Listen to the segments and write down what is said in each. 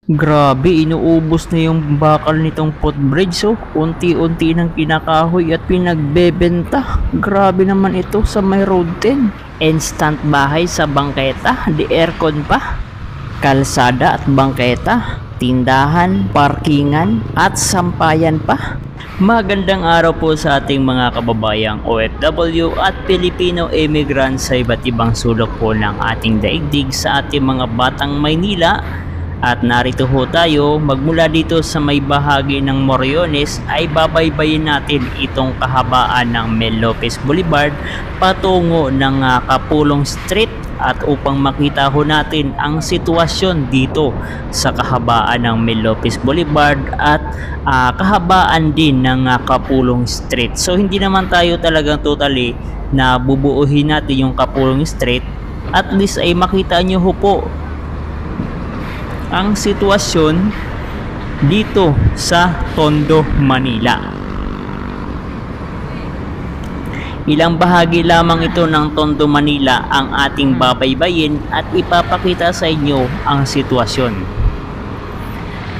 Grabe, inuubos na yung bakal nitong footbridge. So, unti-unti nang kinakahoy at pinagbebenta. Grabe naman ito sa may road 10. Instant bahay sa bangketa, di aircon pa. Kalsada at bangketa, tindahan, parkingan at sampayan pa. Magandang araw po sa ating mga kababayang OFW at Filipino immigrants sa iba't ibang sulok po ng ating daigdig sa ating mga batang Maynila. At narito ho tayo, magmula dito sa may bahagi ng Moriones ay babaybayin natin itong kahabaan ng Mel Lopez Boulevard patungo ng Kapulong Street, at upang makita ho natin ang sitwasyon dito sa kahabaan ng Mel Lopez Boulevard at kahabaan din ng Kapulong Street. So hindi naman tayo talagang totally na bubuuhin natin yung Kapulong Street, at least ay makita nyo ho po ang sitwasyon dito sa Tondo, Manila. Ilang bahagi lamang ito ng Tondo, Manila ang ating babaybayin at ipapakita sa inyo ang sitwasyon.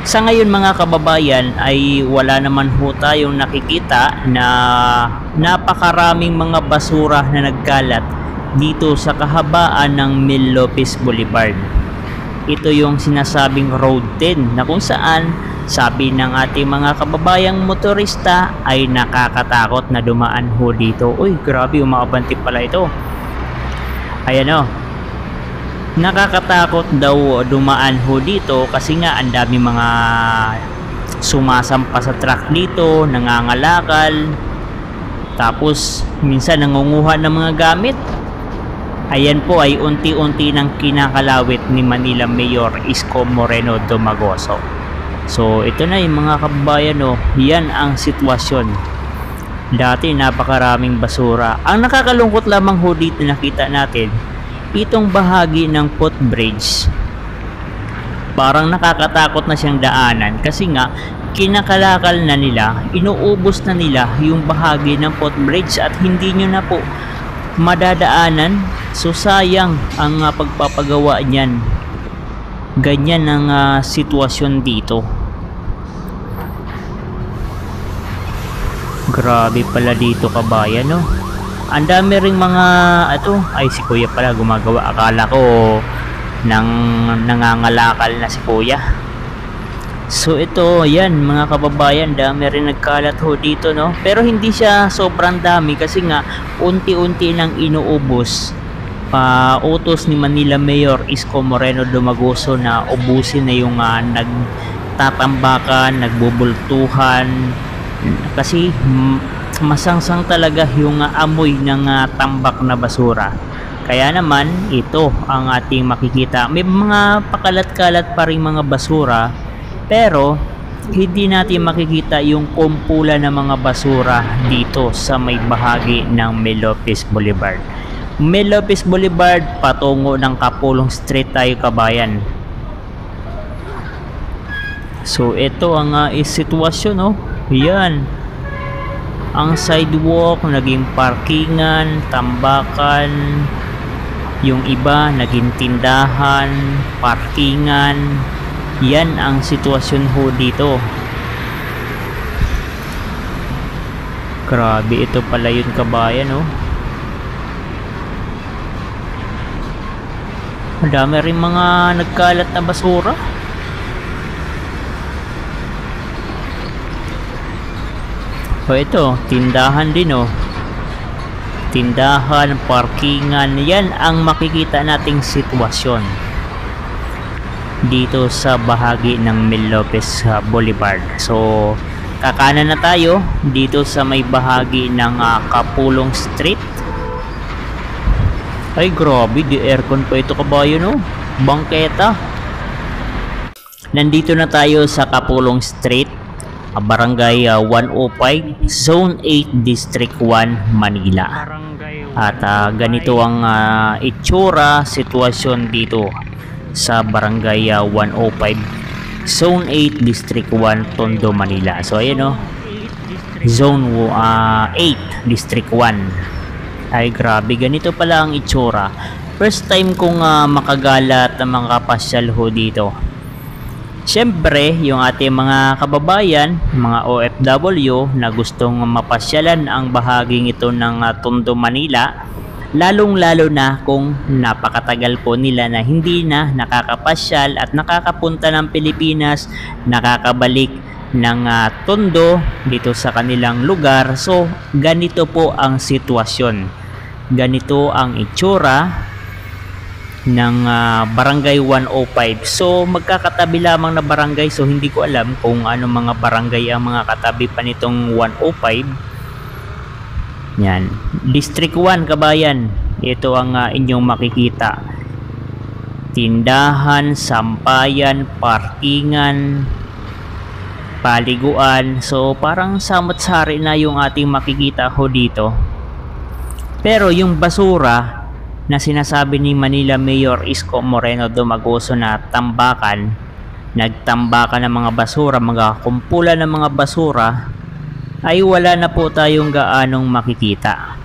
Sa ngayon mga kababayan ay wala naman ho tayong nakikita na napakaraming mga basura na nagkalat dito sa kahabaan ng Mel Lopez Boulevard. Ito yung sinasabing Road 10 na kung saan sabi ng ating mga kababayang motorista ay nakakatakot na dumaan ho dito. Uy, grabe, umabanti pala ito. Ayan o. Nakakatakot daw dumaan ho dito kasi nga ang dami mga sumasampa sa truck dito, nangangalakal, tapos minsan nangunguha ng mga gamit. Ayan po ay unti-unti nang kinakalawit ni Manila Mayor Isko Moreno Domagoso. So ito na yung mga kababayan, yan ang sitwasyon. Dati napakaraming basura. Ang nakakalungkot lamang ho dito nakita natin, itong bahagi ng footbridge, parang nakakatakot na siyang daanan kasi nga kinakalakal na nila, inuubos na nila yung bahagi ng footbridge at hindi nyo na po madadaanan. So sayang ang pagpapagawa niyan. Ganyan ang sitwasyon dito. Grabe pala dito kabayan, no? Ang dami ring mga ay si kuya pala gumagawa. Akala ko nangangalakal na si kuya. So ito, yan mga kababayan, dami rin nagkalat ho dito, no? Pero hindi siya sobrang dami kasi nga unti-unti nang inuubos. Utos ni Manila Mayor Isko Moreno Domagoso na ubusin na yung nagtatambakan, nagbubultuhan, kasi masangsang talaga yung amoy ng tambak na basura. Kaya naman ito ang ating makikita, may mga pakalat-kalat pa ring mga basura, pero hindi natin makikita yung kumpulan ng mga basura dito sa may bahagi ng Mel Lopez Boulevard. Mel Lopez Boulevard patungo ng Kapulong Street tayo kabayan. So ito ang sitwasyon, no? Yan. Ang sidewalk naging parkingan, tambakan, yung iba naging tindahan, parkingan. Yan ang sitwasyon ho dito. Grabe, ito pala yun kabayan, no? Madami rin mga nagkalat na basura. O ito, tindahan din, oh. Tindahan, parkingan, yan ang makikita nating sitwasyon dito sa bahagi ng Mel Lopez Boulevard. So kakanan na tayo dito sa may bahagi ng Kapulong Street. Ay grabe, di aircon pa ito kabayo, no? Bangketa. Nandito na tayo sa Kapulong Street, Barangay 105, Zone 8, District 1, Manila. At ganito ang itsura, sitwasyon dito sa Barangay 105, Zone 8, District 1, Tondo, Manila. So ayan, no? Zone 8, District 1. Ay grabe, ganito pala ang itsura. First time kong makagalat ng mga pasyal ho dito. Siyempre, yung ating mga kababayan, mga OFW na gustong mapasyalan ang bahaging ito ng Tondo, Manila, lalong-lalo na kung napakatagal po nila na hindi na nakakapasyal at nakakapunta ng Pilipinas, nakakabalik ng Tondo dito sa kanilang lugar. So, ganito po ang sitwasyon. Ganito ang itsura ng Barangay 105. So magkakatabi lamang na barangay, so hindi ko alam kung ano mga barangay ang mga katabi pa nitong 105. Yan, District 1 kabayan. Ito ang inyong makikita. Tindahan, sampayan, parkingan, paliguan. So parang samot-sari na yung ating makikita ho dito. Pero yung basura na sinasabi ni Manila Mayor Isko Moreno Dumagoso na tambakan, nagtambakan ng mga basura, mga kumpulan ng mga basura, ay wala na po tayong gaanong makikita.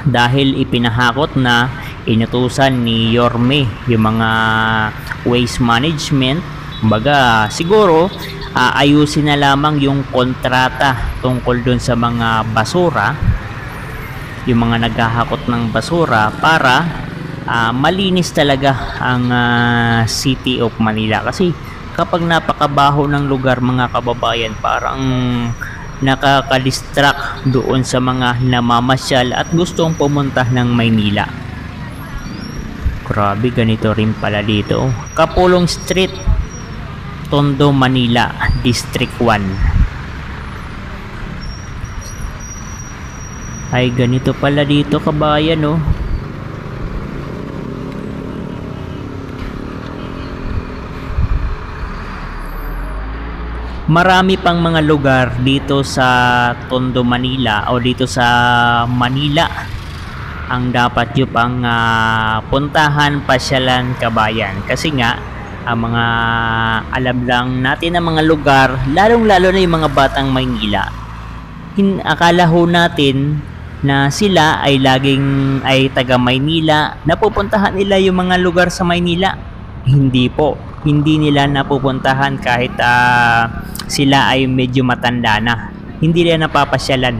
Dahil ipinahakot na, inutusan ni Yorme yung mga waste management. Kumbaga, siguro, ayusin na lamang yung kontrata tungkol dun sa mga basura, yung mga naghahakot ng basura, para malinis talaga ang City of Manila. Kasi kapag napakabaho ng lugar mga kababayan, parang nakaka-distract doon sa mga namamasyal at gustong pumunta ng Maynila. Grabe, ganito rin pala dito. Kapulong Street, Tondo, Manila, District 1. Ay, ganito pala dito kabayan, oh. Marami pang mga lugar dito sa Tondo, Manila o dito sa Manila ang dapat nyo pang puntahan, pasyalan kabayan. Kasi nga, ang mga alam lang natin ng mga lugar, lalong-lalo na yung mga batang Maynila, akala ho natin na sila ay laging taga Maynila, napupuntahan nila yung mga lugar sa Maynila. Hindi po, hindi nila napupuntahan kahit sila ay medyo matanda na, hindi nila napapasyalan.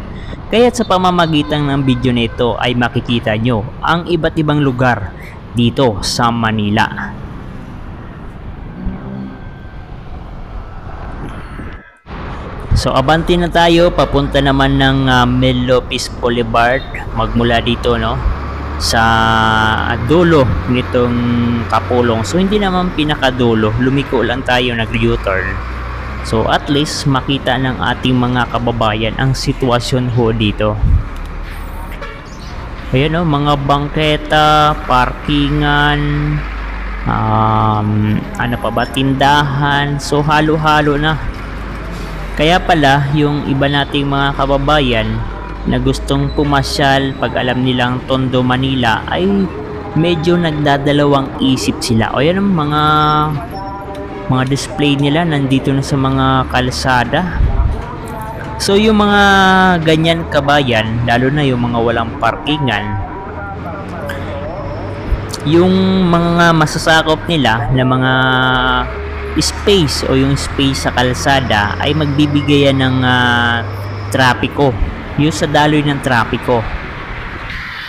Kaya sa pamamagitan ng video na ito ay makikita nyo ang iba't ibang lugar dito sa Manila. So abante na tayo, papunta naman ng Mel Lopez Boulevard, magmula dito, no, sa dulo nitong Kapulong. So hindi naman pinakadulo, lumiko lang tayo, nag-U-turn. So at least makita ng ating mga kababayan ang sitwasyon ho dito. Ayan, no, mga bangketa, parkingan, ano pa ba, tindahan. So halo-halo na. Kaya pala yung iba nating mga kababayan na gustong pumasyal pag alam nilang Tondo, Manila, ay medyo nagdadalawang isip sila. O yan ang mga display nila nandito na sa mga kalsada. So yung mga ganyan kabayan, lalo na yung mga walang parkingan, yung mga masasakop nila na mga space o yung space sa kalsada ay magbibigayan ng trapiko, yung sa daloy ng trapiko.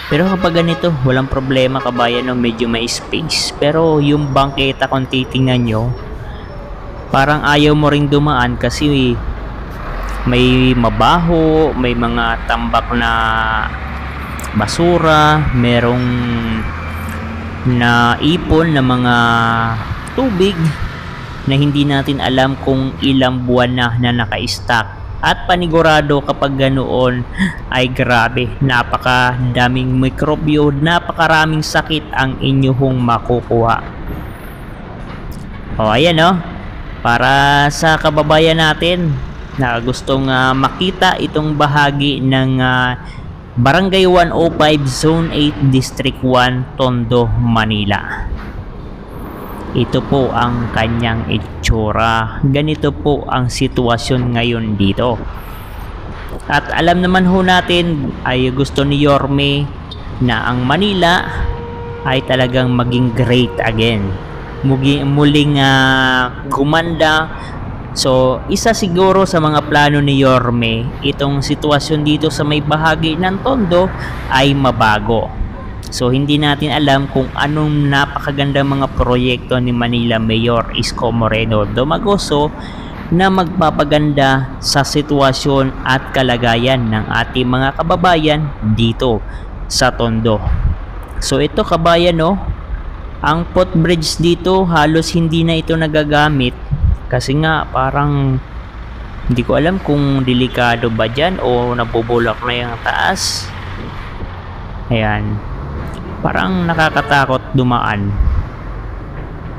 Pero kapag ganito, walang problema kabayan, no, medyo may space. Pero yung bangketa, kung titingnan nyo, parang ayaw mo ring dumaan kasi may mabaho, may mga tambak na basura, merong na ipon na mga tubig na hindi natin alam kung ilang buwan na naka-stack. At panigurado kapag ganoon ay grabe, napakadaming mikrobyo, napakaraming sakit ang inyong makukuha. O ayan, no, para sa kababayan natin na gustong makita itong bahagi ng Barangay 105 Zone 8 District 1 Tondo, Manila. Ito po ang kanyang itsura. Ganito po ang sitwasyon ngayon dito. At alam naman ho natin ay gusto ni Yorme na ang Manila ay talagang maging great again. muling gumanda. So, isa siguro sa mga plano ni Yorme, itong sitwasyon dito sa may bahagi ng Tondo ay mabago. So, hindi natin alam kung anong napakagandang mga proyekto ni Manila Mayor Isko Moreno Domagoso na magpapaganda sa sitwasyon at kalagayan ng ating mga kababayan dito sa Tondo. So, ito kabayan, no, ang footbridge dito halos hindi na ito nagagamit. Kasi nga parang hindi ko alam kung delikado ba dyan o nabubulak na yung taas. Ayan. Parang nakakatakot dumaan.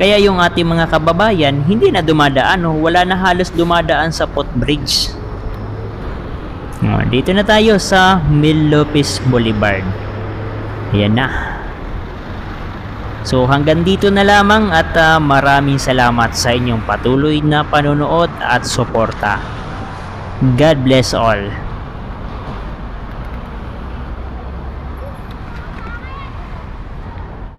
Kaya yung ating mga kababayan hindi na dumadaan. Wala na halos dumadaan sa footbridge. Dito na tayo sa Mil Lopez Boulevard. Ayan na. So hanggang dito na lamang at maraming salamat sa inyong patuloy na panonood at suporta. God bless all.